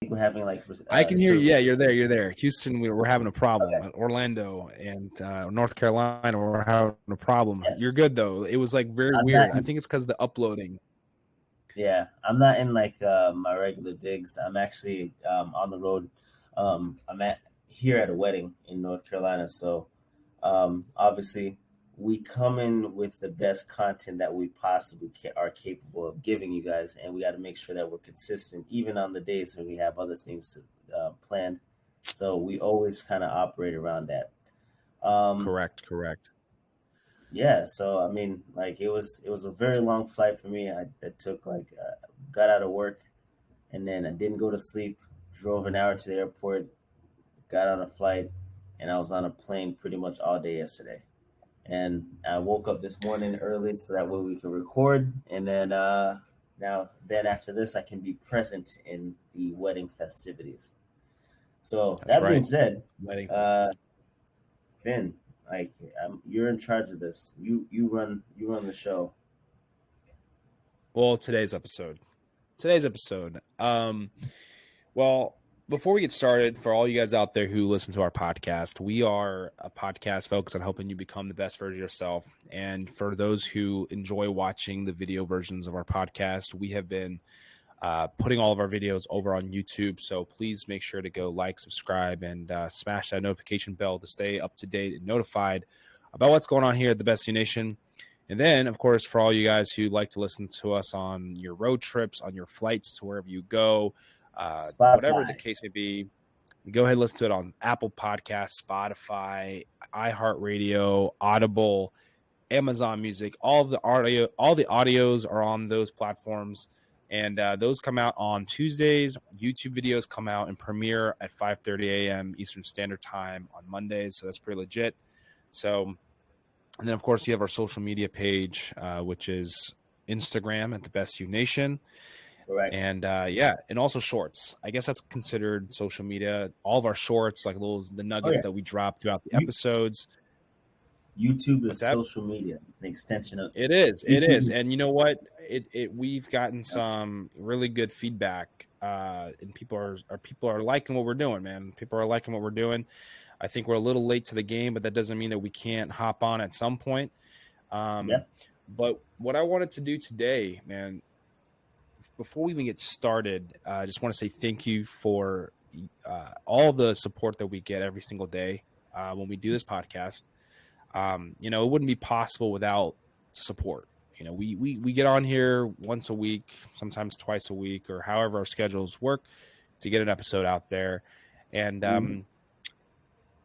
we're having like I can hear you. service Yeah, you're there. You're issues. there. Houston, we're having a problem. Okay. Orlando and North Carolina, we're having a problem. You're Yes, good though. It was like very I'm not. weird. I think it's because of the uploading. Yeah, I'm not in like my regular digs. I'm actually on the road. I'm at here at a wedding in North Carolina. So obviously, we come in with the best content that we possibly are capable of giving you guys, and we got to make sure that we're consistent, even on the days when we have other things planned. So we always kind of operate around that. Um, Correct. Correct. yeah, so I mean, like it was a very long flight for me. I took like got out of work and then I didn't go to sleep. Drove an hour to the airport, got on a flight, and I was on a plane pretty much all day yesterday. And I woke up this morning early so that way we could record. And then then after this, I can be present in the wedding festivities. So That's that being right. said, Wedding. uh, Finn, like you're in charge of this. You run the show. Well, today's episode. Well, before we get started, for all you guys out there who listen to our podcast, we are a podcast focused on helping you become the best version of yourself. And for those who enjoy watching the video versions of our podcast, we have been putting all of our videos over on YouTube. So please make sure to go like, subscribe, and smash that notification bell to stay up to date and notified about what's going on here at the Best You Nation. And then, of course, for all you guys who like to listen to us on your road trips, on your flights to wherever you go, whatever the Spotify. case may be, go ahead and listen to it on Apple Podcasts, Spotify, iHeartRadio, Audible, Amazon Music. All the audios are on those platforms, and those come out on Tuesdays. YouTube videos come out and premiere at 5:30 a.m. Eastern Standard Time on Mondays, so that's pretty legit. So, and then of course you have our social media page, which is Instagram at the Best You Nation. Correct. And and also shorts. I guess that's considered social media. All of our shorts, like the Oh nuggets yeah. that we drop throughout the You, episodes. YouTube What's is that? social media. It's an extension of It is. It YouTube is. is And you know what? We've gotten some really good feedback, and people are liking what we're doing, man. People are liking what we're doing. I think we're a little late to the game, but that doesn't mean that we can't hop on at some point. yeah. But what I wanted to do today, man, before we even get started, I just want to say thank you for all the support that we get every single day when we do this podcast. It wouldn't be possible without support. We get on here once a week, sometimes twice a week, or however our schedules work to get an episode out there. And Mhm.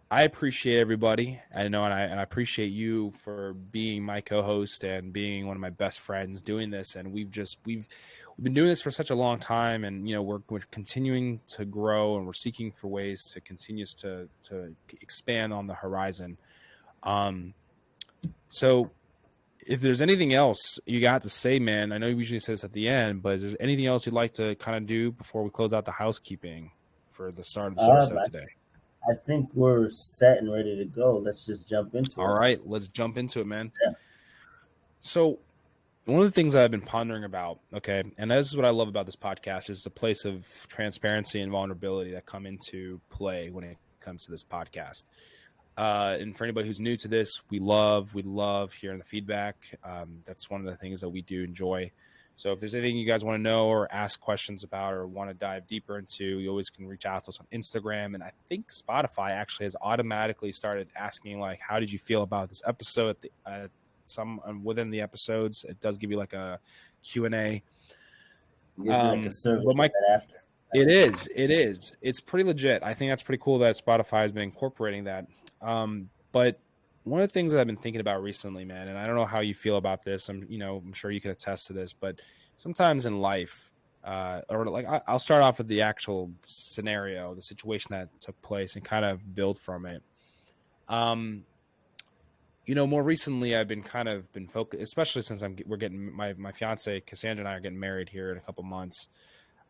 I appreciate everybody. I know, and I appreciate you for being my co-host and being one of my best friends doing this. And we've been doing this for such a long time, and we're continuing to grow, and we're seeking for ways to continue to expand on the horizon. So if there's anything else you got to say, man, I know you usually say this at the end, but is there anything else you'd like to kind of do before we close out the housekeeping for the start of this episode today? I think we're set and ready to go. Let's just jump into All it. right, let's jump into it, man. Yeah. So one of the things I've been pondering about, okay, and this is what I love about this podcast, is the place of transparency and vulnerability that come into play when it comes to this podcast. And for anybody who's new to this, we love hearing the feedback. That's one of the things that we do enjoy. So if there's anything you guys want to know or ask questions about or want to dive deeper into, you always can reach out to us on Instagram. And I think Spotify actually has automatically started asking, like, how did you feel about this episode? Some within the episodes, it does give you like a Q&A. Gives you like a survey But right after. it is. It's pretty legit. I think that's pretty cool that Spotify has been incorporating that. But one of the things that I've been thinking about recently, man, and I don't know how you feel about this. I'm sure you can attest to this, but sometimes in life, I'll start off with the actual scenario, the situation that took place, and kind of build from it. More recently, I've been focused, especially since we're getting my fiance Cassandra and I are getting married here in a couple months.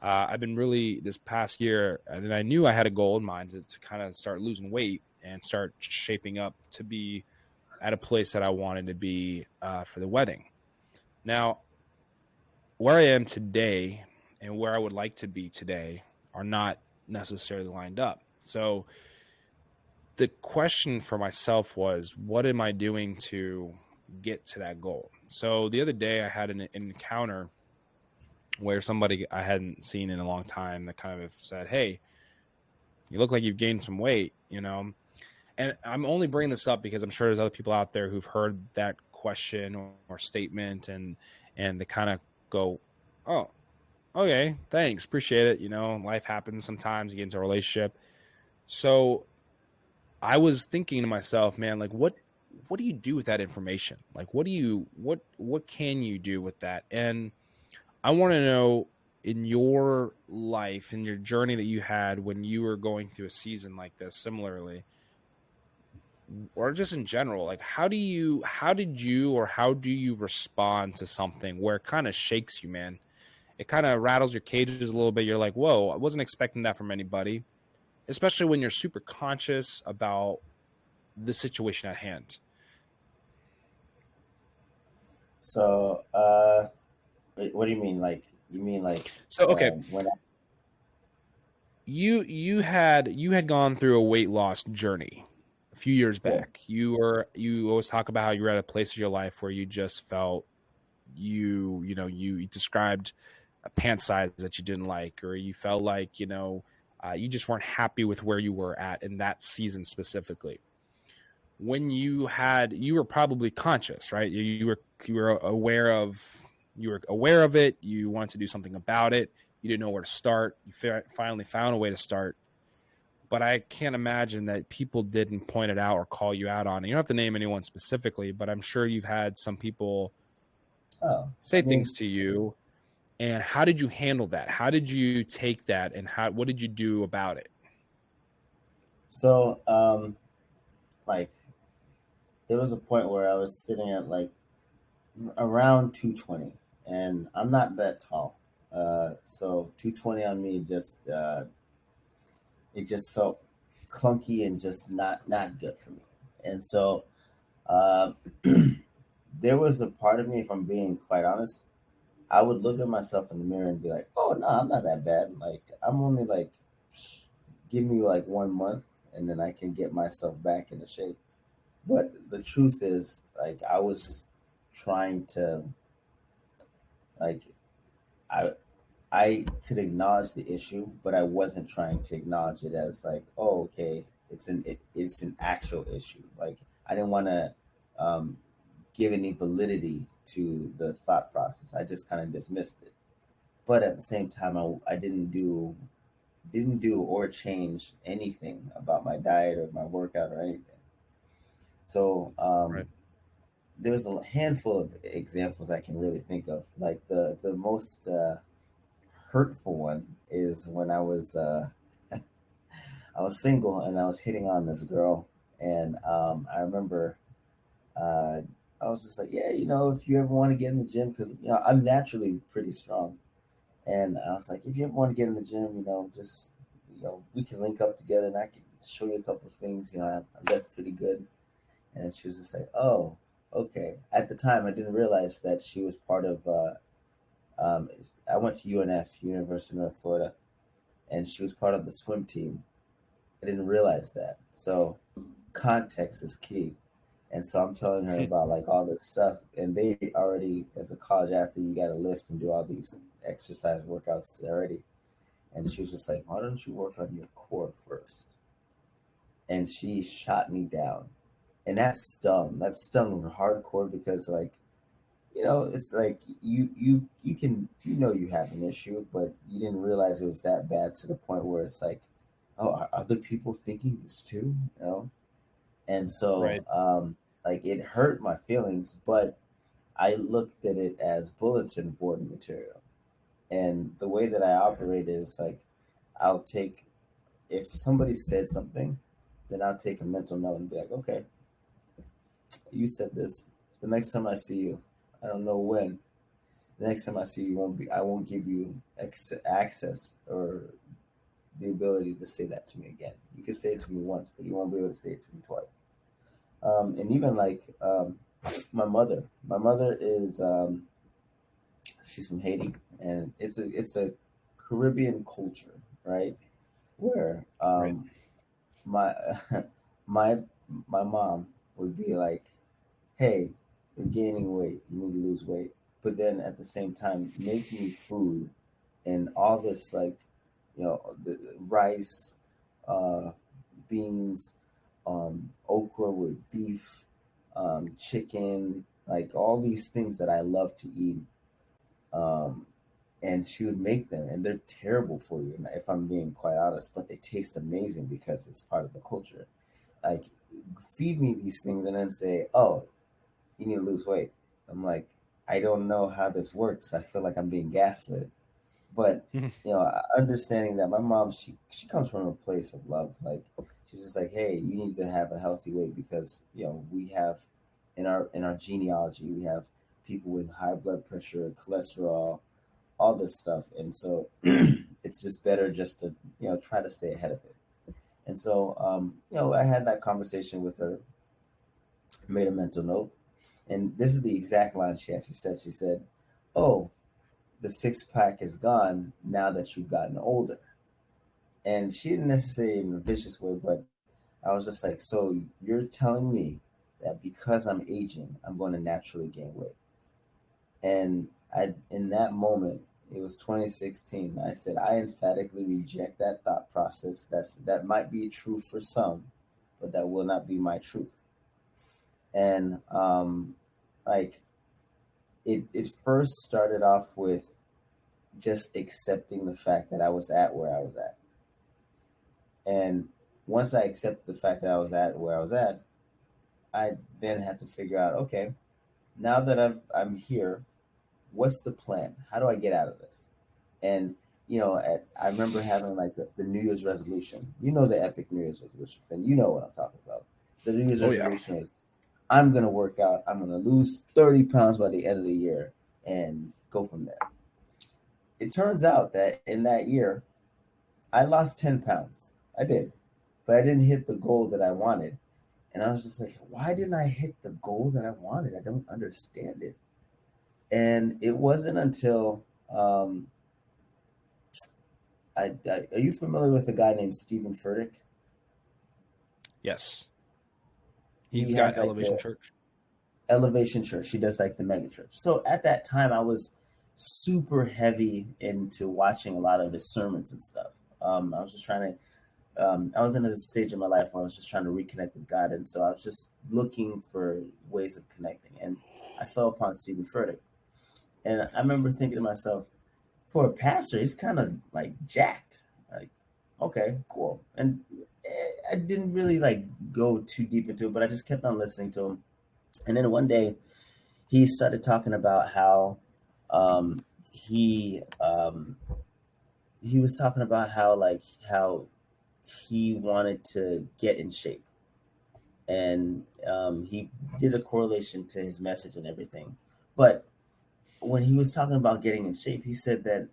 I've been really this past year, and I knew I had a goal in mind to kind of start losing weight and start shaping up to be at a place that I wanted to be for the wedding. Now, where I am today and where I would like to be today are not necessarily lined up. So the question for myself was, what am I doing to get to that goal? So the other day I had an encounter where somebody I hadn't seen in a long time that kind of said, "Hey, you look like you've gained some weight," you know. And I'm only bringing this up because I'm sure there's other people out there who've heard that question or statement, and they kind of go, "Oh, okay, thanks, appreciate it." You know, life happens sometimes. You get into a relationship. So I was thinking to myself, man, like what do you do with that information? Like what can you do with that? And I want to know, in your life, in your journey that you had when you were going through a season like this, similarly, or just in general, like how did you or how do you respond to something where it kind of shakes you, man? It kind of rattles your cages a little bit. You're like, whoa, I wasn't expecting that from anybody, especially when you're super conscious about the situation at hand. So, what do you mean? Like, you mean like So okay, when I, you had gone through a weight loss journey a few years yeah. back. You always talk about how you were at a place in your life where you just felt you described a pant size that you didn't like, or you felt like you just weren't happy with where you were at in that season specifically. When you were probably conscious, right? You were aware of it. You wanted to do something about it. You didn't know where to start. You finally found a way to start. But I can't imagine that people didn't point it out or call you out on it. You don't have to name anyone specifically, but I'm sure you've had some people Oh, I say things mean, to you. And how did you handle that? How did you take that, and what did you do about it? so like there was a point where I was sitting at like around 220, and I'm not that tall. So 220 on me just it just felt clunky and just not good for me. And so uh, there was a part of me, if I'm being quite honest, I would look at myself in the mirror and be like, "Oh no, I'm not that bad. Like I'm only like, give me like 1 month, and then I can get myself back into shape." But the truth is, like I was just trying to like I I could acknowledge the issue, but I wasn't trying to acknowledge it as like, oh, okay, it's an actual issue. Like I didn't want to um, give any validity to the thought process. I just kind of dismissed it. But at the same time, I didn't do or change anything about my diet or my workout or anything. So Right. there's a handful of examples I can really think of. Like the most hurtful one is when I was single and I was hitting on this girl, and I remember uh, I was just like, yeah, if you ever want to get in the gym, because I'm naturally pretty strong, and I was like, if you ever want to get in the gym, just we can link up together, and I can show you a couple of things. I lift pretty good, and she was just like, oh, okay. At the time, I didn't realize that she was part of. Um, I went to UNF, University of North Florida, and she was part of the swim team. I didn't realize that. So context is key. And so I'm telling her about like all this stuff, and they already, as a college athlete, you got to lift and do all these exercise workouts already. And she was just like, "Why don't you work on your core first?" And she shot me down, and that stung. That stung hardcore because like it's like you can you have an issue, but you didn't realize it was that bad to the point where it's like, oh, are other people thinking this too? And so Right. like it hurt my feelings, but I looked at it as bulletin board material. And the way that I operate is like I'll take if somebody said something, then I'll take a mental note and be like, okay, you said this. The next time I see you, I don't know when, the next time I see you, I won't give you access or the ability to say that to me again. You can say it to me once, but you won't be able to say it to me twice. And even like my mother is she's from Haiti, and it's a Caribbean culture, right? Where Right. my my my mom would be like, "Hey, you're gaining weight. You need to lose weight." But then at the same time, make me food and all this like, the rice, uh, beans, okra with beef, chicken, like all these things that I love to eat. Um, and she would make them, and they're terrible for you, if I'm being quite honest, but they taste amazing because it's part of the culture. Like, feed me these things and then say, "Oh, you need to lose weight." I'm like, I don't know how this works. I feel like I'm being gaslit. But understanding that my mom, she comes from a place of love. Like, she's just like, hey, you need to have a healthy weight because we have in our genealogy we have people with high blood pressure, cholesterol, all this stuff, and so it's just better just to try to stay ahead of it. And so I had that conversation with her, made a mental note, and this is the exact line she actually said. She said, "Oh, the six pack is gone now that you've gotten older." And she didn't necessarily in a vicious way, but I was just like, so you're telling me that because I'm aging, I'm going to naturally gain weight? And in that moment, it was 2016. I said, I emphatically reject that thought process. That might be true for some, but that will not be my truth. And like it first started off with just accepting the fact that I was at where I was at. And once I accepted the fact that I was at where I was at, I then had to figure out, okay, now that I'm here, what's the plan? How do I get out of this? And I remember having like the New Year's resolution. You know the epic New Year's resolution, Finn. You know what I'm talking about. The New Year's Oh yeah. resolution was, I'm gonna work out. I'm gonna lose 30 pounds by the end of the year and go from there. It turns out that in that year, I lost 10 pounds. I did, but I didn't hit the goal that I wanted. And I was just like, why didn't I hit the goal that I wanted? I don't understand it. And it wasn't until are you familiar with a guy named Stephen Furtick? Yes. He He's got has like Elevation the Church. Elevation Church. He does like the mega church. So at that time, I was super heavy into watching a lot of his sermons and stuff. I was just trying to I was in a stage of my life where I was just trying to reconnect with God, and so I was just looking for ways of connecting. And I fell upon Stephen Furtick, and I remember thinking to myself, for a pastor, he's kind of like jacked. Like, okay, cool. And I didn't really like go too deep into it, but I just kept on listening to him. And then one day, he started talking about how um, he he was talking about how he wanted to get in shape, and he did a correlation to his message and everything. But when he was talking about getting in shape, he said that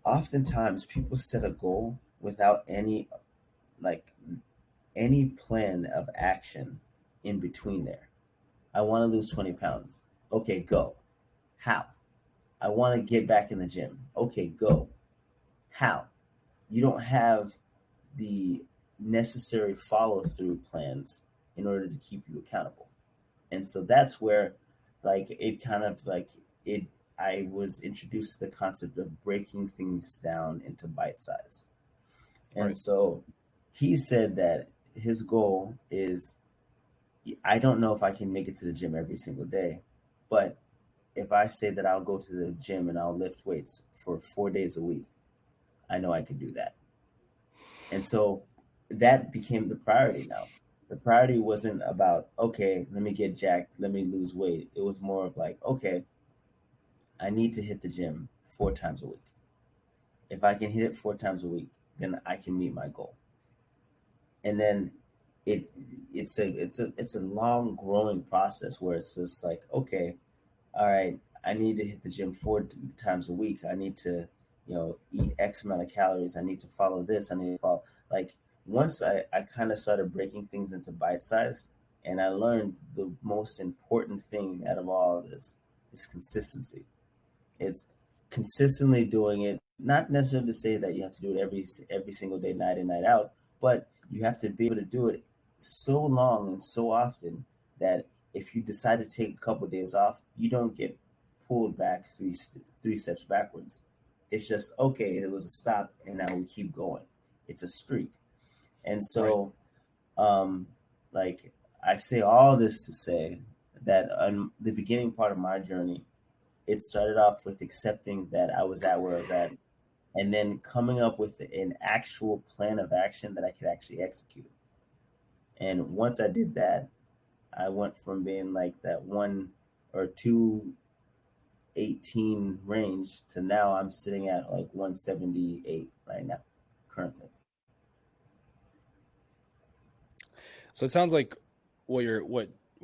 oftentimes people set a goal without like any plan of action in between there. I want to lose 20 pounds. Okay, go. How? I want to get back in the gym. Okay, go. How? You don't have the necessary follow through plans in order to keep you accountable. And so that's where like it kind of like it I was introduced to the concept of breaking things down into bite size. And Right. so he said that his goal is, I don't know if I can make it to the gym every single day, but if I say that I'll go to the gym and I'll lift weights for 4 days a week, I know I can do that. And so that became the priority now. The priority wasn't about, okay, let me get jacked, let me lose weight. It was more of like, okay, I need to hit the gym 4 times a week. If I can hit it 4 times a week, then I can meet my goal. And then it it's a long growing process where it's just like, okay, all right, I need to hit the gym 4 times a week. I need to, eat X amount of calories. I need to follow this. I need to follow. Like, once I kind of started breaking things into bite size, and I learned the most important thing out of all of this is consistency. It's consistently doing it not necessarily to say that you have to do it every single day, night in, night out, but you have to be able to do it so long and so often that if you decide to take a couple of days off, you don't get pulled back three steps backwards. It's just okay. It was a stop, and now we keep going. It's a streak, and Right. so um, like I say all this to say that on the beginning part of my journey, it started off with accepting that I was at where I was at, and then coming up with an actual plan of action that I could actually execute. And once I did that, I went from being like that 1 or 218 range to now I'm sitting at like 178 right now, currently. So it sounds like what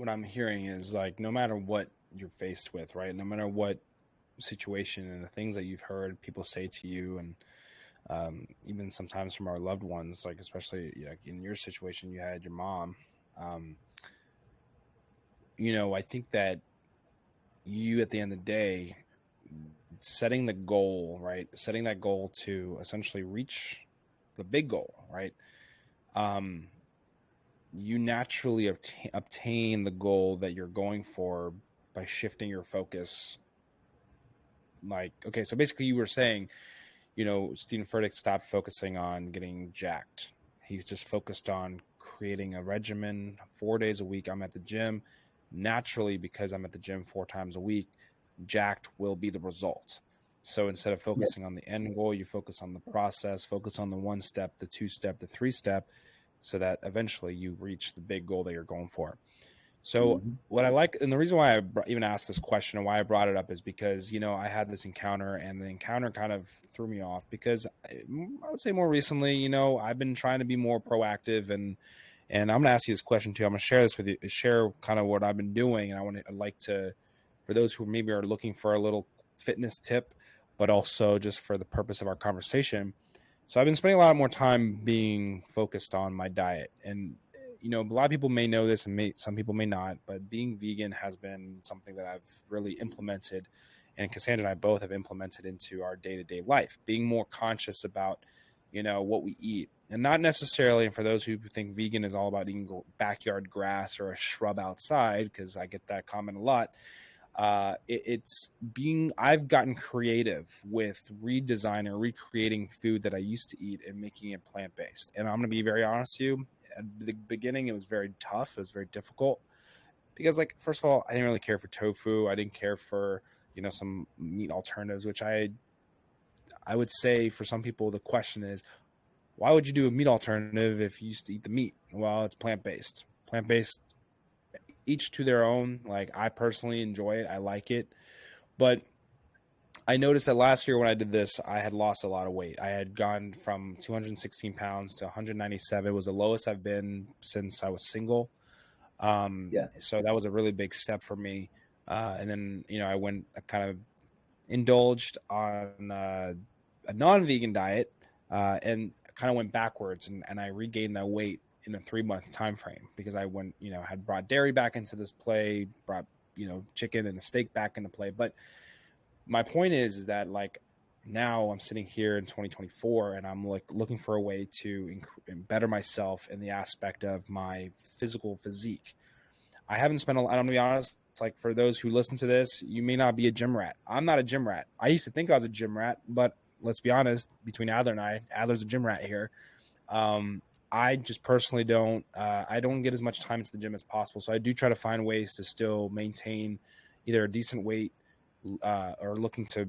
I'm hearing is like no matter what you're faced with, right? No matter what situation and the things that you've heard people say to you, and even sometimes from our loved ones, like especially like in your situation, you had your mom. Um, I think that you at the end of the day, setting the goal, right? Setting that goal to essentially reach the big goal, right? Um, you naturally obtain the goal that you're going for by shifting your focus. Like, okay, so basically you were saying, Stephen Furtick stopped focusing on getting jacked. He's just focused on creating a regimen 4 days a week. I'm at the gym. Naturally, because I'm at the gym 4 times a week, jacked will be the result. So instead of Yeah. focusing on the end goal, you focus on the process, focus on the 1 step, the 2 step, the 3 step, so that eventually you reach the big goal that you're going for. So Mm-hmm. what I like, and the reason why I even asked this question and why I brought it up is because I had this encounter, and the encounter kind of threw me off because I would say more recently, I've been trying to be more proactive, and I'm going to ask you this question too. I'm going to share this with you, share kind of what I've been doing, and I'd like to, for those who maybe are looking for a little fitness tip, but also just for the purpose of our conversation. So I've been spending a lot more time being focused on my diet, and a lot of people may know this, and some people may not. But being vegan has been something that I've really implemented, and Cassandra and I both have implemented into our day to day life. Being more conscious about, what we eat, and not necessarily. And for those who think vegan is all about eating backyard grass or a shrub outside, because I get that comment a lot, it's being I've gotten creative with redesigning or recreating food that I used to eat and making it plant-based. And I'm going to be very honest with you, at the beginning it was very tough, it was very difficult, because, like, first of all, I didn't really care for tofu, I didn't care for some meat alternatives, which I would say for some people the question is, why would you do a meat alternative if you used to eat the meat? Well, it's plant-based, each to their own. Like, I personally enjoy it, I like it. But I noticed that last year when I did this, I had lost a lot of weight. I had gone from 216 pounds to 197. It was the lowest I've been since I was single. Yeah. So that was a really big step for me. And then, I kind of indulged on a non-vegan diet, and kind of went backwards, and I regained that weight in a 3 month time frame, because I went, had brought dairy back into this play, brought, chicken and the steak back into play. But my point is that, like, now I'm sitting here in 2024, and I'm like looking for a way to better myself in the aspect of my physical physique. I haven't spent a lot, I'm gonna be honest. It's like, for those who listen to this, you may not be a gym rat. I'm not a gym rat. I used to think I was a gym rat, but let's be honest, between Adler and I, Adler's a gym rat here. Um, I just personally I don't get as much time into the gym as possible. So I do try to find ways to still maintain either a decent weight, or looking to,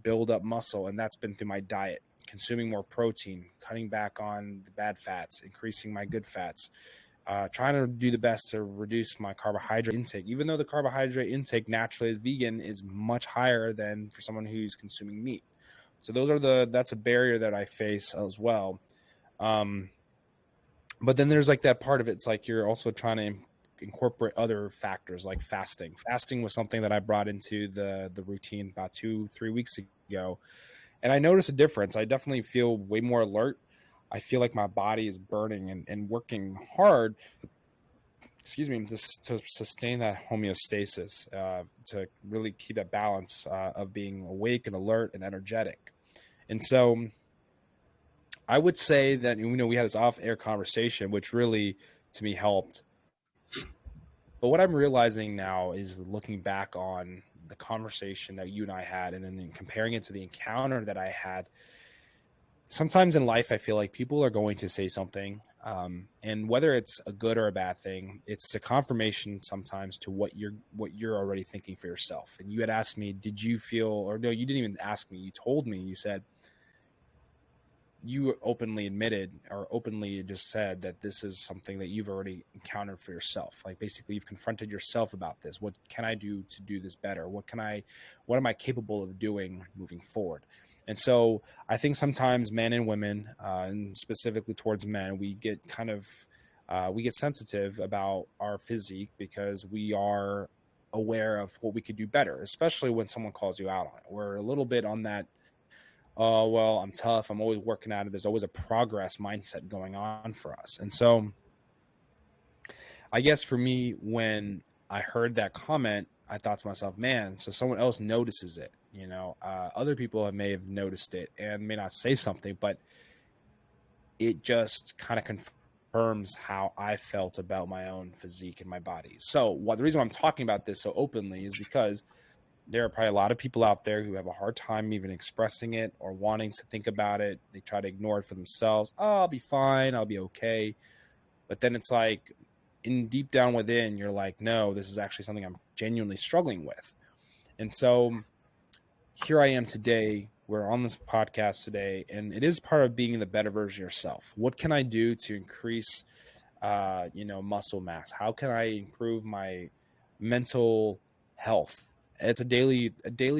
build up muscle. And that's been through my diet, consuming more protein, cutting back on the bad fats, increasing my good fats, trying to do the best to reduce my carbohydrate intake, even though the carbohydrate intake naturally as vegan is much higher than for someone who's consuming meat. So that's a barrier that I face as well. Um, but then there's like that part of it. It's like you're also trying to incorporate other factors like fasting. Fasting was something that I brought into the routine about 2-3 weeks ago, and I noticed a difference. I definitely feel way more alert. I feel like my body is burning and working hard, excuse me, to sustain that homeostasis, to really keep that balance, of being awake and alert and energetic. And so I would say that, we had this off-air conversation, which really to me helped. But what I'm realizing now is looking back on the conversation that you and I had, and then comparing it to the encounter that I had. Sometimes in life, I feel like people are going to say something, and whether it's a good or a bad thing, it's a confirmation sometimes to what you're already thinking for yourself. And you had asked me, did you feel, or no, you didn't even ask me. You told me, you said, you openly admitted or openly just said that this is something that you've already encountered for yourself. Like basically you've confronted yourself about this. What can I do to do this better? What am I capable of doing moving forward? And so I think sometimes men and women, and specifically towards men, we get sensitive about our physique because we are aware of what we could do better, especially when someone calls you out on it. We're a little bit on that, oh, well, I'm tough, I'm always working at it. There's always a progress mindset going on for us. And so I guess for me, when I heard that comment, I thought to myself, man, so someone else notices it. Other people may have noticed it and may not say something, but it just kind of confirms how I felt about my own physique and my body. So the reason I'm talking about this so openly is because there are probably a lot of people out there who have a hard time even expressing it or wanting to think about it. They try to ignore it for themselves. Oh, I'll be fine. I'll be okay. But then it's like, in deep down within, you're like, no, this is actually something I'm genuinely struggling with. And so here I am today. We're on this podcast today, and it is part of being the better version of yourself. What can I do to increase, muscle mass? How can I improve my mental health? It's a daily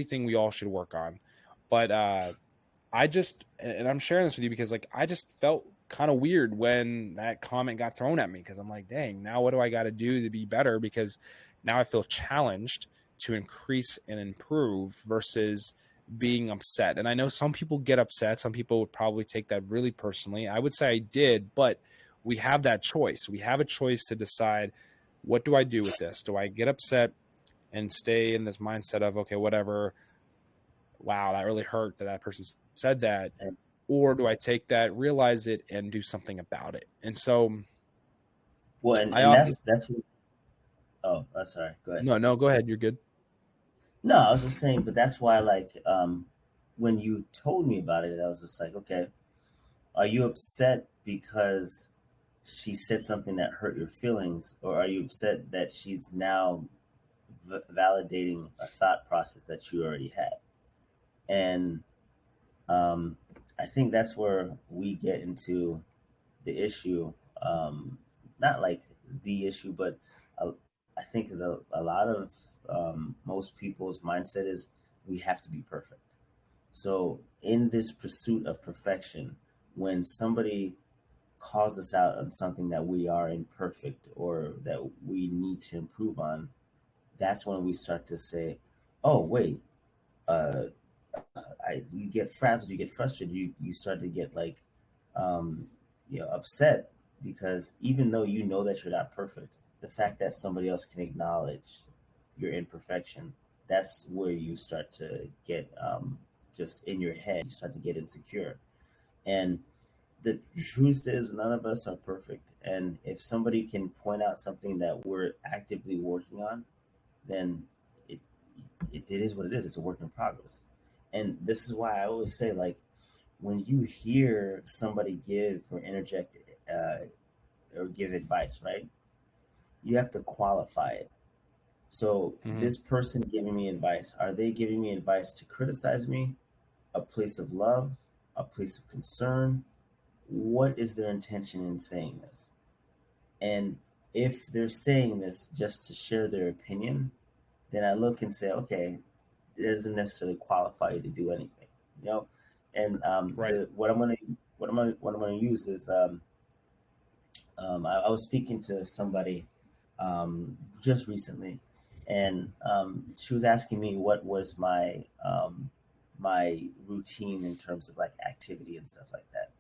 thing we all should work on. But and I'm sharing this with you because like I just felt kind of weird when that comment got thrown at me, because I'm like, dang, now what do I got to do to be better? Because now I feel challenged to increase and improve versus being upset. And I know some people get upset. Some people would probably take that really personally. I would say I did, but we have that choice. We have a choice to decide, what do I do with this? Do I get upset and stay in this mindset of, okay, whatever, wow, that really hurt that person said that? And Or do I take that, realize it, and do something about it? And so well, and, I and often, that's what, oh, I'm sorry. Go ahead. no, go ahead. You're good. No, I was just saying, but that's why, like, when you told me about it, I was just like, okay, are you upset because she said something that hurt your feelings, or are you upset that she's now validating a thought process that you already had? And um, I think that's where we get into the issue. Not like the issue, but uh, I think a lot of most people's mindset is we have to be perfect. So, in this pursuit of perfection, when somebody calls us out on something that we are imperfect or that we need to improve on, that's when we start to say, "Oh, wait, uh, you get frazzled, you get frustrated, you start to get like, um, upset because even though you know that you're not perfect, the fact that somebody else can acknowledge your imperfection, that's where you start to get just in your head, you start to get insecure. And the truth is, none of us are perfect. And if somebody can point out something that we're actively working on, then it, it is what it is. It's a work in progress. And this is why I always say, like, when you hear somebody give or interject uh, or give advice, right? You have to qualify it. So, Mm-hmm. this person giving me advice, are they giving me advice to criticize me, a place of love, a place of concern? What is their intention in saying this? And if they're saying this just to share their opinion, then I look and say, okay, it doesn't necessarily qualify you to do anything, you know. And Right. the what I'm gonna use is I was speaking to somebody just recently, and she was asking me what was my routine in terms of like activity and stuff like that.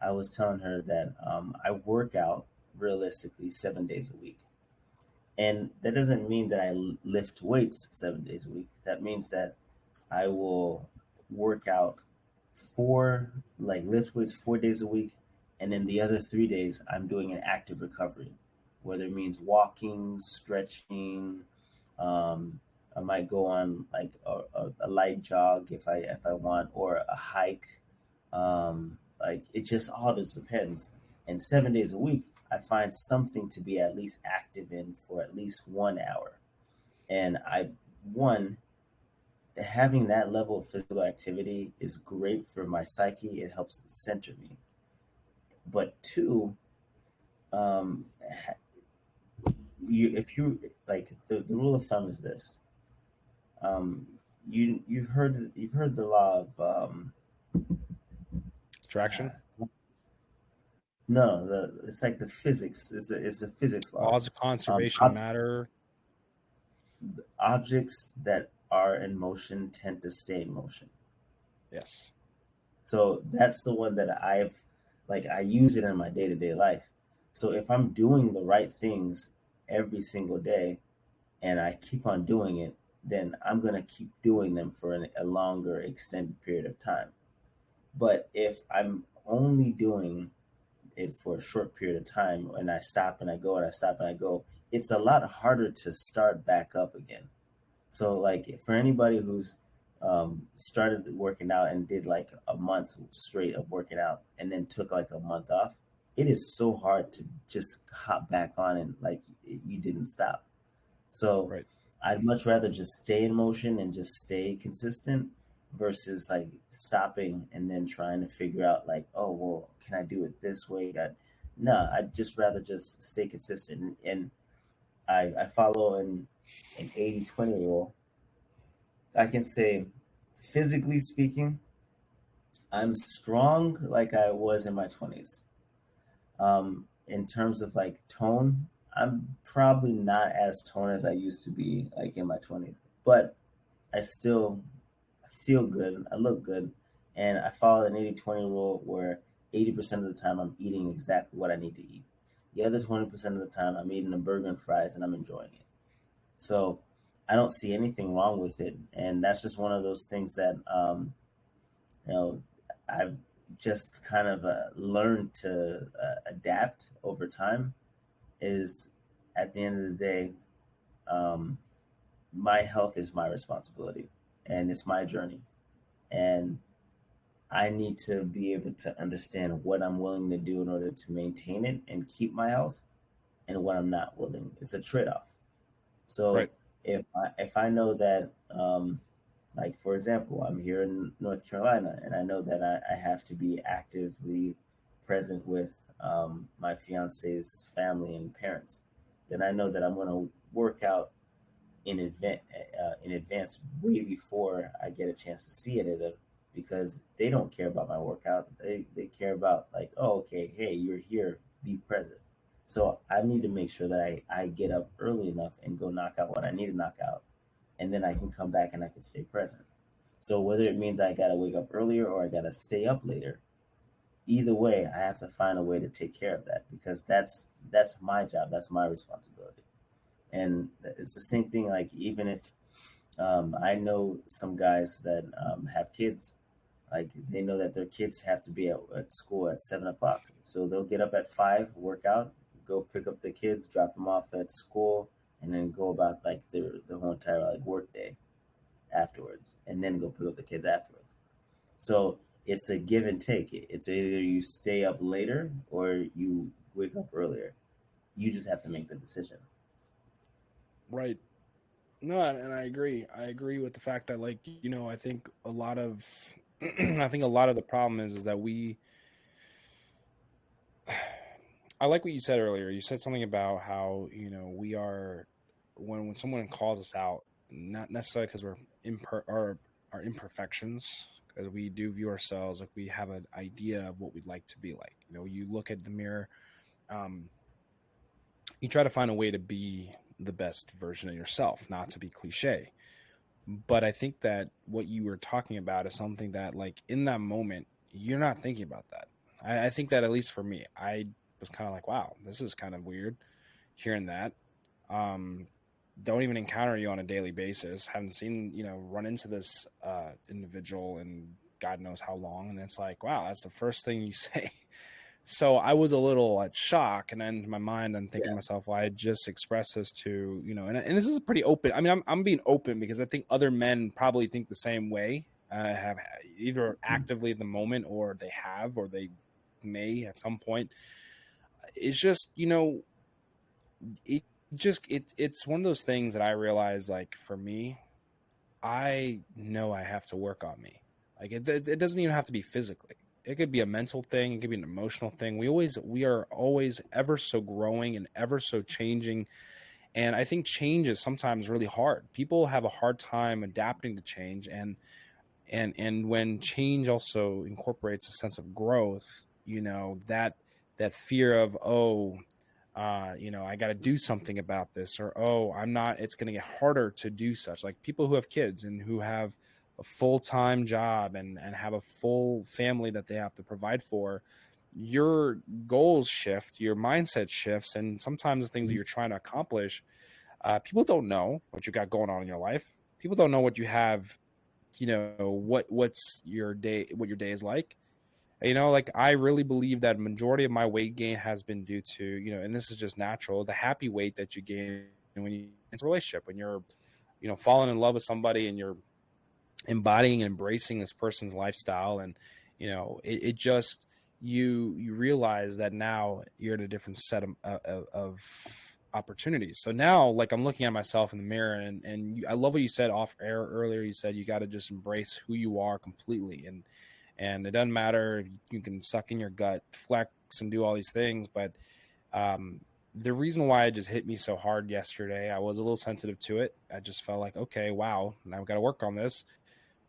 I was telling her that I work out realistically 7 days a week. And that doesn't mean that I lift weights 7 days a week. That means that I will work out four, like lift weights 4 days a week, and then the other 3 days I'm doing an active recovery, whether it means walking, stretching. Um, I might go on like a light jog if I want, or a hike. Like it just all just depends. And 7 days a week, I find something to be at least active in for at least 1 hour. And one, having that level of physical activity is great for my psyche. It helps center me. But two, um, if you like the rule of thumb is this. Um, you've heard the law of Traction, no, the it's like the physics. It's a physics law. laws of Um, conservation of ob- matter. Objects that are in motion tend to stay in motion. Yes. So that's the one that I use it in my day to day life. So if I'm doing the right things every single day and I keep on doing it, then I'm going to keep doing them for a longer extended period of time. But if I'm only doing it for a short period of time and I stop and I go and I stop and I go, it's a lot harder to start back up again. So, like, for anybody who's started working out and did like a month straight of working out and then took like a month off, it is so hard to just hop back on and like you didn't stop. So, Right. I'd much rather just stay in motion and just stay consistent versus like stopping and then trying to figure out like, oh, well, can I do it this way? No, I'd just rather just stay consistent. And I follow an 80-20 rule. I can say, physically speaking, I'm strong like I was in my 20s. In terms of like tone, I'm probably not as toned as I used to be like in my 20s, but I still feel good. I look good. And I follow an 80-20 rule where 80% of the time I'm eating exactly what I need to eat. The other 20% of the time I'm eating a burger and fries and I'm enjoying it. So I don't see anything wrong with it. And that's just one of those things that, you know, I've just kind of learned to adapt over time. Is at the end of the day, um, my health is my responsibility and it's my journey. And I need to be able to understand what I'm willing to do in order to maintain it and keep my health and what I'm not willing. It's a trade off. So Right. if I know that, like for example, I'm here in North Carolina, and I know that I have to be actively present with my fiance's family and parents, then I know that I'm going to work out in advance way before I get a chance to see any of them because they don't care about my workout. They care about like, oh, okay, hey, you're here, be present. So I need to make sure that I get up early enough and go knock out what I need to knock out, and then I can come back and I can stay present. So whether it means I gotta wake up earlier or I gotta stay up later, either way, I have to find a way to take care of that because that's my job, that's my responsibility. And it's the same thing. Like even if I know some guys that have kids, like they know that their kids have to be at school at 7 o'clock, so they'll get up at 5, work out, go pick up the kids, drop them off at school, and then go about like their whole entire like work day afterwards, and then go pick up the kids afterwards. So it's a give and take. It's either you stay up later or you wake up earlier. You just have to make the decision. Right. No, and I agree. I agree with the fact that, like, I think a lot of, I think a lot of the problem is that I like what you said earlier. You said something about how we are when someone calls us out, not necessarily because we're our imperfections, because we do view ourselves like we have an idea of what we'd like to be like. You look at the mirror, um, you try to find a way to be the best version of yourself, not to be cliche. But I think that what you were talking about is something that, like, in that moment, you're not thinking about that. I think that, at least for me, I was kind of like, wow, this is kind of weird hearing that. Um, don't even encounter you on a daily basis. Haven't seen, run into this individual in God knows how long. And it's like, wow, that's the first thing you say. So I was a little at shock, and then in my mind, I'm thinking to Yeah. myself, well, I just expressed this to, and this is a pretty open. I mean, I'm being open because I think other men probably think the same way, have either actively at the moment, or they have, or they may at some point. It's just, it it's one of those things that I realize, like, for me, I know I have to work on me. Like, it doesn't even have to be physically. It could be a mental thing. It could be an emotional thing. We are always ever so growing and ever so changing. And I think change is sometimes really hard. People have a hard time adapting to change. And when change also incorporates a sense of growth, that fear of, I got to do something about this, or, it's going to get harder to do such. Like people who have kids and who have a full-time job and have a full family that they have to provide for, your goals shift, your mindset shifts, and sometimes the things that Mhm. you're trying to accomplish, people don't know what you got going on in your life. People don't know what you have, what's your day, what your day is like. Like, I really believe that majority of my weight gain has been due to, and this is just natural, the happy weight that you gain when you it's a relationship, when you're, falling in love with somebody and you're embodying and embracing this person's lifestyle. And, it just, you realize that now you're in a different set of opportunities. So now, like, I'm looking at myself in the mirror, I love what you said off air earlier. You said you got to just embrace who you are completely. And it doesn't matter if you can suck in your gut, flex, and do all these things. But the reason why it just hit me so hard yesterday, I was a little sensitive to it. I just felt like, okay, wow, now I've got to work on this.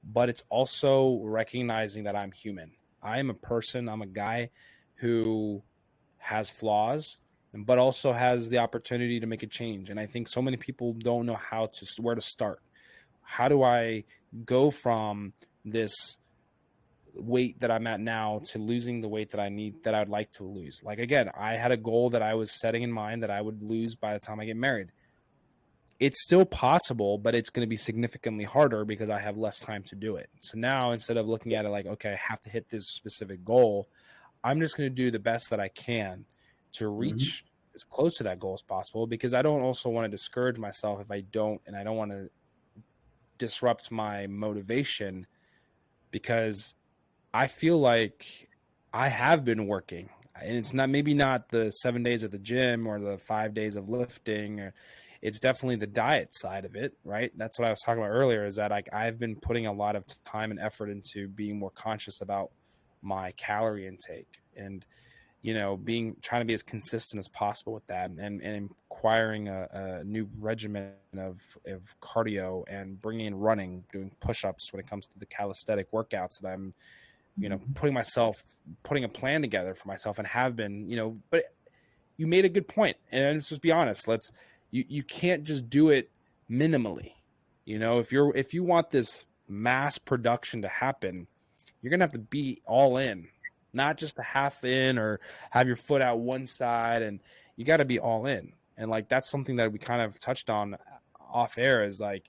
But it's also recognizing that I'm human. I am a person. I'm a guy who has flaws, but also has the opportunity to make a change. And I think so many people don't know where to start. How do I go from this weight that I'm at now to losing the weight that I'd like to lose? Like, again, I had a goal that I was setting in mind that I would lose by the time I get married. It's still possible, but it's going to be significantly harder because I have less time to do it. So now, instead of looking at it like, okay, I have to hit this specific goal, I'm just going to do the best that I can to Mhm. reach as close to that goal as possible, because I don't also want to discourage myself if I don't, and I don't want to disrupt my motivation, because I feel like I have been working, and it's maybe not the 7 days at the gym or the 5 days of lifting. It's definitely the diet side of it, right? That's what I was talking about earlier, is that, like, I've been putting a lot of time and effort into being more conscious about my calorie intake, and, trying to be as consistent as possible with that, and acquiring a new regimen of cardio, and bringing in running, doing push-ups when it comes to the calisthenic workouts that I'm, Mhm. putting a plan together for myself, and have been, but you made a good point. And let's just be honest. You can't just do it minimally. If you want this mass production to happen, you're going to have to be all in, not just a half in, or have your foot out one side. And you got to be all in. And, like, that's something that we kind of touched on off air, is like,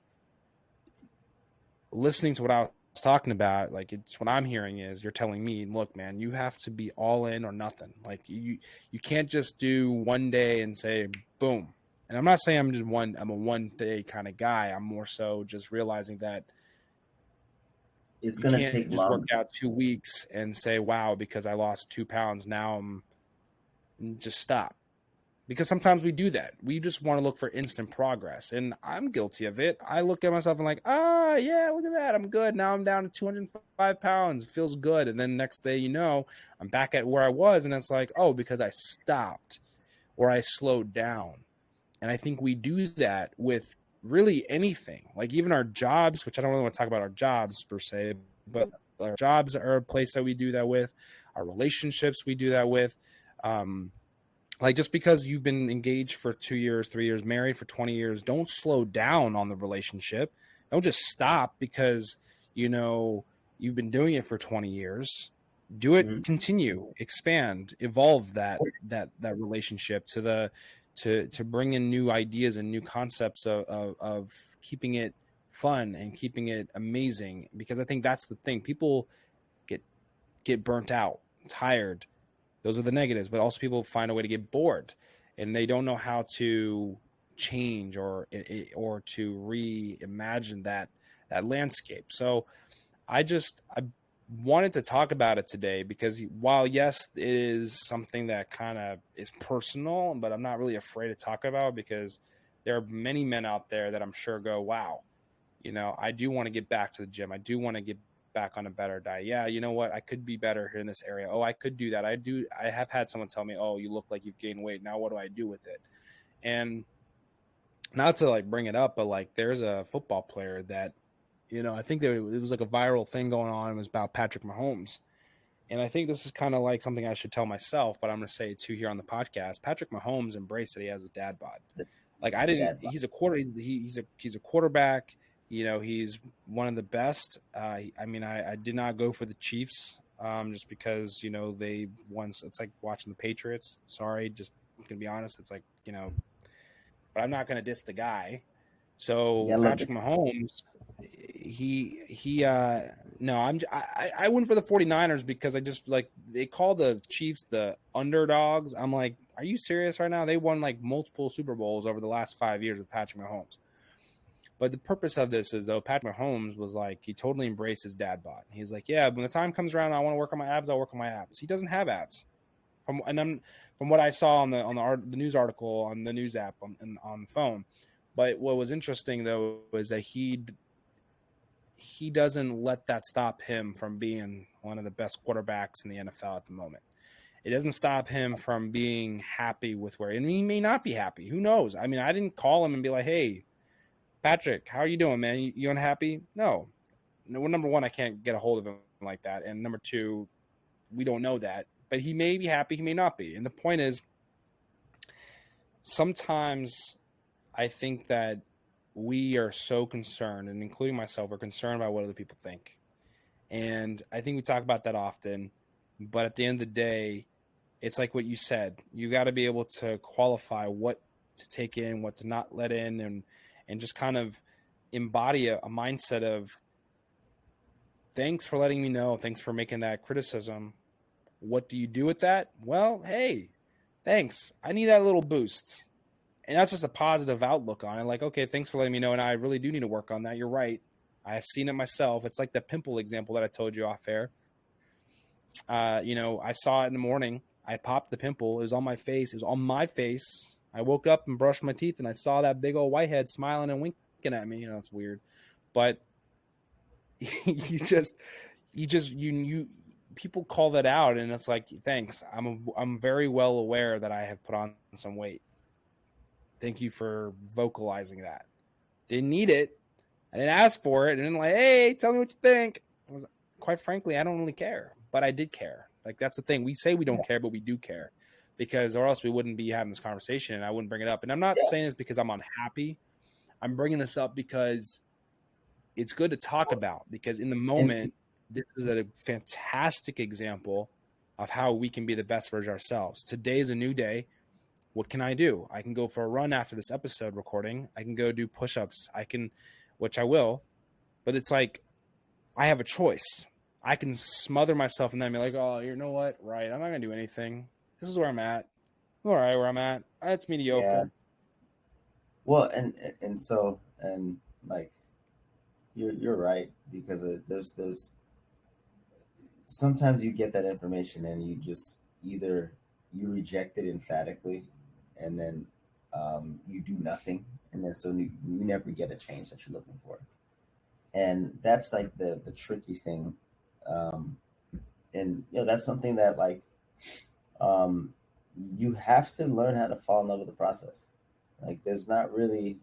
listening to what I was talking about, like, it's what I'm hearing is you're telling me, look, man, you have to be all in or nothing. Like, you can't just do one day and say boom. And I'm not saying I'm a 1 day kind of guy. I'm more so just realizing that It's you gonna take can't just work long. out 2 weeks and say, wow, because I lost 2 pounds, now I'm just stop. Because sometimes we do that. We just want to look for instant progress. And I'm guilty of it. I look at myself and, like, yeah, look at that. I'm good. Now I'm down to 205 pounds. It feels good. And then next day, I'm back at where I was. And it's like, oh, because I stopped, or I slowed down. And I think we do that with really anything, like even our jobs, which I don't really want to talk about our jobs per se, but our jobs are a place that we do that with. Our relationships, we do that with. Um, like, just because you've been engaged for 2 years, 3 years, married for 20 years, don't slow down on the relationship. Don't just stop because, you know, you've been doing it for 20 years. Do it, Mhm. continue, expand, evolve that relationship to bring in new ideas and new concepts of keeping it fun and keeping it amazing. Because I think that's the thing. People get burnt out, tired. Those are the negatives. But also people find a way to get bored, and they don't know how to change or to reimagine that landscape. So I wanted to talk about it today because while yes, it is something that kind of is personal, but I'm not really afraid to talk about because there are many men out there that I'm sure go, wow, I do want to get back to the gym. I do want to get back on a better diet. Yeah, you know what? I could be better here in this area. Oh, I could do that. I have had someone tell me, oh, you look like you've gained weight. Now what do I do with it? And not to like bring it up, but like there's a football player that I think it was like a viral thing going on. It was about Patrick Mahomes. And I think this is kind of like something I should tell myself, but I'm going to say it too here on the podcast. Patrick Mahomes embraced that he has a dad bod. Like I didn't. Dad bod. He's a quarterback. He's one of the best. I did not go for the Chiefs just because they once. It's like watching the Patriots. Sorry, just gonna be honest. It's like but I'm not gonna diss the guy. So Yeah, look, Patrick Mahomes, no, I went for the 49ers because I just like they call the Chiefs the underdogs. I'm like, are you serious right now? They won like multiple Super Bowls over the last 5 years with Patrick Mahomes. But the purpose of this is though Patrick Mahomes was like he totally embraced his dad bod. He's like, yeah, when the time comes around, I want to work on my abs. I'll work on my abs. He doesn't have abs. From what I saw on the news article on the news app on the phone. But what was interesting though is that he doesn't let that stop him from being one of the best quarterbacks in the NFL at the moment. It doesn't stop him from being happy with where, and he may not be happy. Who knows? I mean, I didn't call him and be like, "Hey, Patrick, how are you doing, man? You unhappy?" No. Number one, I can't get a hold of him like that, and number two, we don't know that. But he may be happy, he may not be. And the point is, sometimes I think that we are so concerned, and including myself, are concerned about what other people think. And I think we talk about that often. But at the end of the day, it's like what you said. You got to be able to qualify what to take in, what to not let in, and just kind of embody a mindset of thanks for letting me know. Thanks for making that criticism. What do you do with that? Well, hey, thanks. I need that little boost. And that's just a positive outlook on it. Like, okay, thanks for letting me know. And I really do need to work on that. You're right. I've seen it myself. It's like the pimple example that I told you off air. I saw it in the morning. I popped the pimple. It was on my face. It was on my face. I woke up and brushed my teeth, and I saw that big old whitehead smiling and winking at me. It's weird, but you people call that out, and it's like, thanks. I'm very well aware that I have put on some weight. Thank you for vocalizing that. Didn't need it. I didn't ask for it. And like, hey, tell me what you think. Quite frankly, I don't really care, but I did care. Like, that's the thing. We say we don't care, but we do care, because or else we wouldn't be having this conversation and I wouldn't bring it up. And I'm not saying this because I'm unhappy. I'm bringing this up because it's good to talk about, because in the moment, this is a fantastic example of how we can be the best version of ourselves. Today is a new day. What can I do? I can go for a run after this episode recording. I can go do push-ups. Which I will, but it's like I have a choice. I can smother myself and then be like, oh, you know what? Right. I'm not going to do anything. This is where I'm at. I'm all right where I'm at. It's mediocre. Yeah. Well, and like you're right, because there's sometimes you get that information and you just either you reject it emphatically, and then you do nothing, and then so you never get a change that you're looking for. And that's like the tricky thing. And that's something that like um, you have to learn how to fall in love with the process. Like, there's not really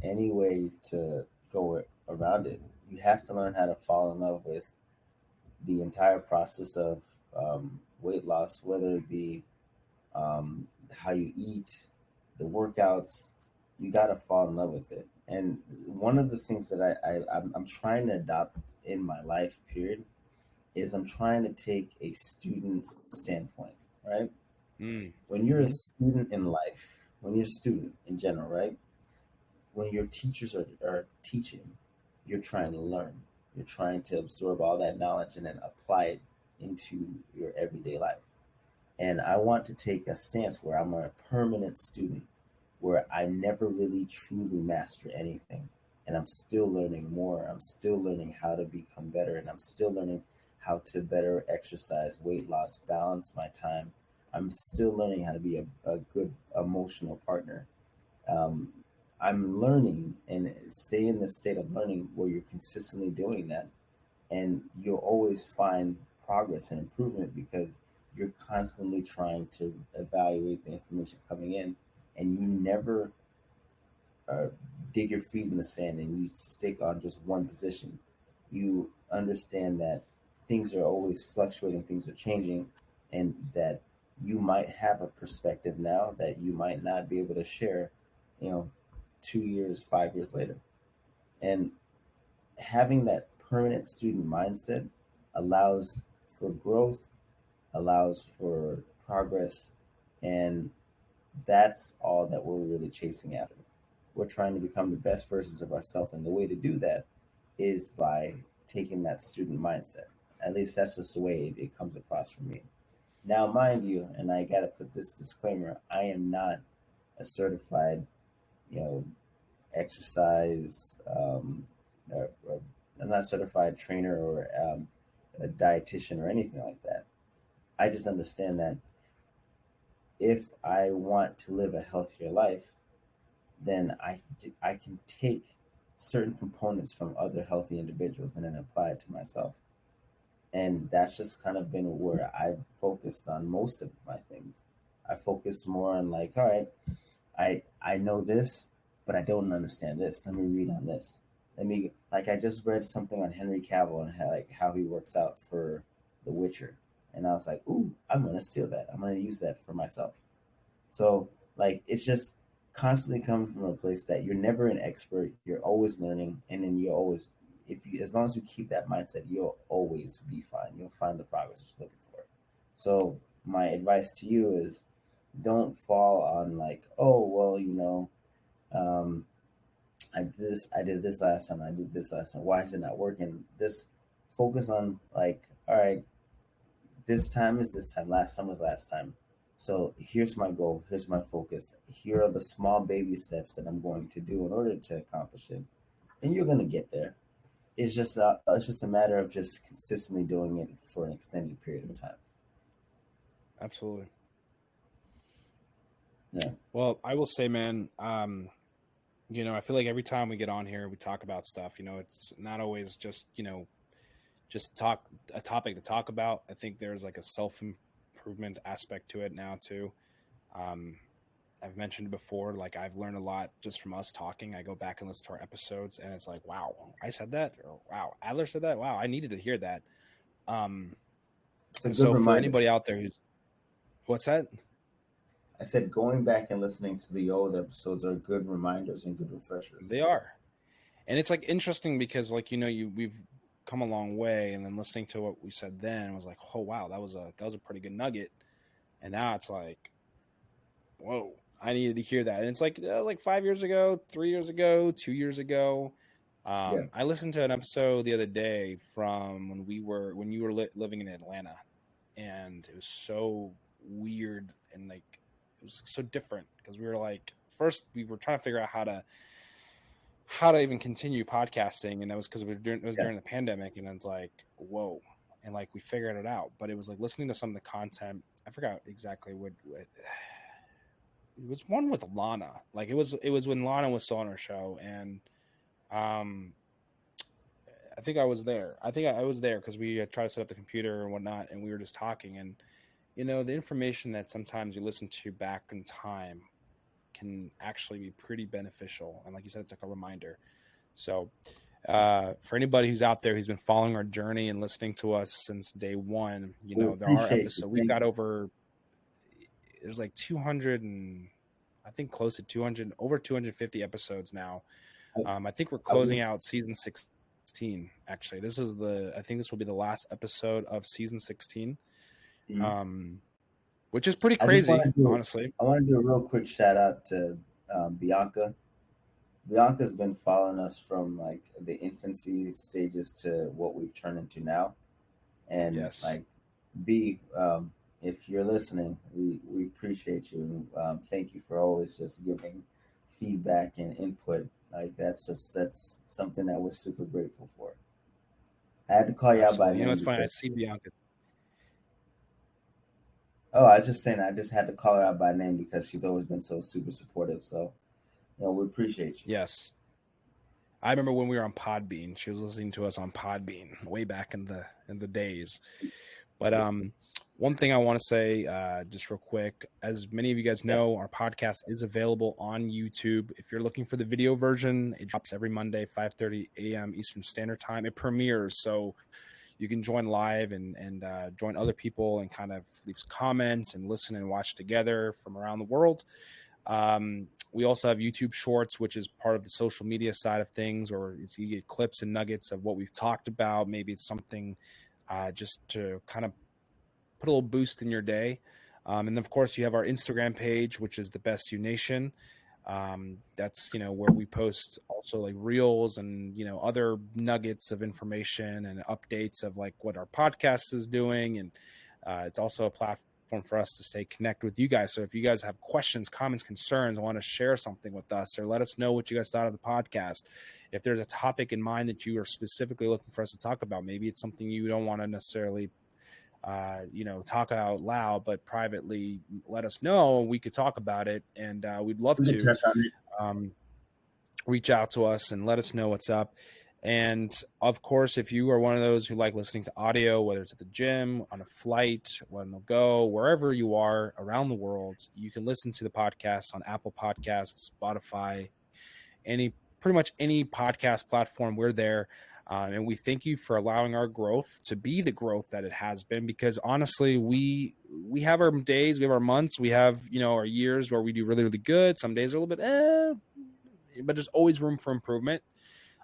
any way to go around it. You have to learn how to fall in love with the entire process of weight loss, whether it be how you eat, the workouts. You got to fall in love with it. And one of the things that I'm trying to adopt in my life, period, is I'm trying to take a student standpoint, right? When you're a student in life, when you're a student in general, right? When your teachers are teaching, you're trying to learn. You're trying to absorb all that knowledge and then apply it into your everyday life. And I want to take a stance where I'm a permanent student, where I never really truly master anything. And I'm still learning more. I'm still learning how to become better. And I'm still learning how to better exercise, weight loss, balance my time. I'm still learning how to be a good emotional partner. Um, I'm learning and stay in this state of learning where you're consistently doing that, and you'll always find progress and improvement because you're constantly trying to evaluate the information coming in, and you never uh, dig your feet in the sand and you stick on just one position. You understand that things are always fluctuating, things are changing, and that you might have a perspective now that you might not be able to share, you know, 2 years, 5 years later. And having that permanent student mindset allows for growth, allows for progress, and that's all that we're really chasing after. We're trying to become the best versions of ourselves, and the way to do that is by taking that student mindset. At least that's just the way it comes across for me. Now, mind you, and I got to put this disclaimer: I am not a certified, you know, exercise. I'm not a certified trainer or a dietitian or anything like that. I just understand that if I want to live a healthier life, then I can take certain components from other healthy individuals and then apply it to myself. And that's just kind of been where I've focused on most of my things. I focus more on like, all right, I know this, but I don't understand this. Let me read on this. Let me like I just read something on Henry Cavill and how he works out for The Witcher, and I was like, ooh, I'm gonna steal that. I'm gonna use that for myself. So like it's just constantly coming from a place that you're never an expert. You're always learning, and then you always, if you, as long as you keep that mindset, you'll always be fine. You'll find the progress that you're looking for. So my advice to you is don't fall on like, oh well, um, I did this last time, I did this last time. Why is it not working? Just focus on like, all right, this time is this time. Last time was last time. So here's my goal. Here's my focus. Here are the small baby steps that I'm going to do in order to accomplish it, and you're gonna get there. It's just a matter of just consistently doing it for an extended period of time. Absolutely. Yeah. Well, I will say, man, I feel like every time we get on here, we talk about stuff. It's not always just just talk a topic to talk about. I think there's like a self improvement aspect to it now too. Um, I've mentioned before, like I've learned a lot just from us talking. I go back and listen to our episodes, and it's like, wow, I said that, or wow, Adler said that. Wow, I needed to hear that. Um, It's a good so for reminder. anybody out there who's, what's that? I said going back and listening to the old episodes are good reminders and good refreshers. They are, and it's like interesting because like we've come a long way, and then listening to what we said then was like, oh wow, that was a pretty good nugget, and now it's like, whoa, I needed to hear that. And it's like 5 years ago, 3 years ago, 2 years ago. Yeah. I listened to an episode the other day from when you were living in Atlanta, and it was so weird and like it was so different because we were like first we were trying to figure out how to even continue podcasting, and that was because it was Yeah. during the pandemic, and it's like whoa, and like we figured it out. But it was like listening to some of the content. I forgot exactly what it was one with Lana. Like it was when Lana was still on her show, and um, I think I was there. I think I was there because we had tried to set up the computer and whatnot, and we were just talking. And the information that sometimes you listen to back in time can actually be pretty beneficial. And like you said, it's like a reminder. So for anybody who's out there who's been following our journey and listening to us since day one, We there are appreciate you. episodes. We've Thank got you. over there's like 200 and I think close to 200, over 250 episodes now. I, I think we're I wish. closing out season 16. Actually, I think this will be the last episode of season 16, Mhm. um, which is pretty I just want crazy, to do. honestly. I want to do a real quick shout out to Bianca. Bianca's been following us from like the infancy stages to what we've turned into now, and Yes. like B, if you're listening, we appreciate you. Thank you for always just giving feedback and input. Like that's something that we're super grateful for. I had to call you out by Absolutely. You know, name it's funny. I because see Bianca. oh, I was just saying I just had to call her out by name because she's always been so super supportive. So we appreciate you. Yes. I remember when we were on Podbean. She was listening to us on Podbean way back in the days. But one thing I want to say, just real quick, as many of you guys Yeah, know, our podcast is available on YouTube. If you're looking for the video version, it drops every Monday, 5:30 a.m. Eastern Standard Time. It premieres, so you can join live and join other people and kind of leave comments and listen and watch together from around the world. We also have YouTube Shorts, which is part of the social media side of things, or you get clips and nuggets of what we've talked about. Maybe it's something just to kind of put a little boost in your day. And then, of course, you have our Instagram page, which is the Best You Nation. That's where we post also like reels and other nuggets of information and updates of like what our podcast is doing, and it's also a platform for us to stay connected with you guys. So if you guys have questions, comments, concerns, want to share something with us, or let us know what you guys thought of the podcast, if there's a topic in mind that you are specifically looking for us to talk about, maybe it's something you don't want to necessarily talk out loud, but privately let us know. We could talk about it, and we'd love we can to touch on it. um, reach out to us and let us know what's up. And of course, if you are one of those who like listening to audio, whether it's at the gym, on a flight, on the go, wherever you are around the world, you can listen to the podcast on Apple Podcasts, Spotify, pretty much any podcast platform. We're there. And we thank you for allowing our growth to be the growth that it has been, because honestly, we have our days, we have our months, we have our years where we do really, really good. Some days are a little bit but there's always room for improvement.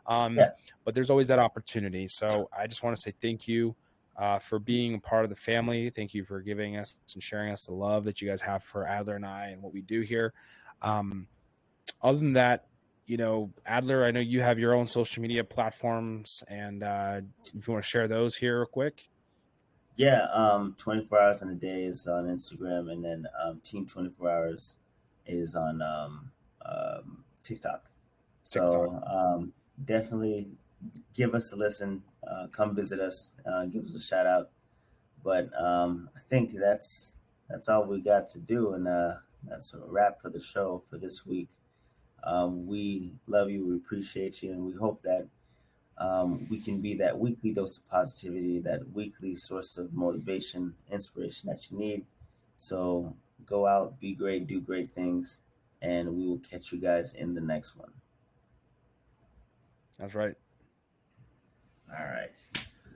um, Yeah, but there's always that opportunity. So I just want to say thank you for being a part of the family. Thank you for giving us and sharing us the love that you guys have for Adler and I and what we do here. um, Other than that, Adler, I know you have your own social media platforms, and if you want to share those here real quick. yeah. 24 hours in a day is on Instagram, and then Team 24 Hours is on TikTok. TikTok. So definitely give us a listen. Come visit us. Give us a shout out. But I think that's all we got to do, and that's a wrap for the show for this week. We love you, we appreciate you, and we hope that we can be that weekly dose of positivity, that weekly source of motivation, inspiration that you need. So go out, be great, do great things, and we will catch you guys in the next one. That's right. All right,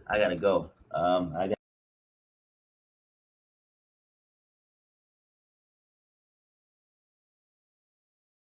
I gotta go. I got.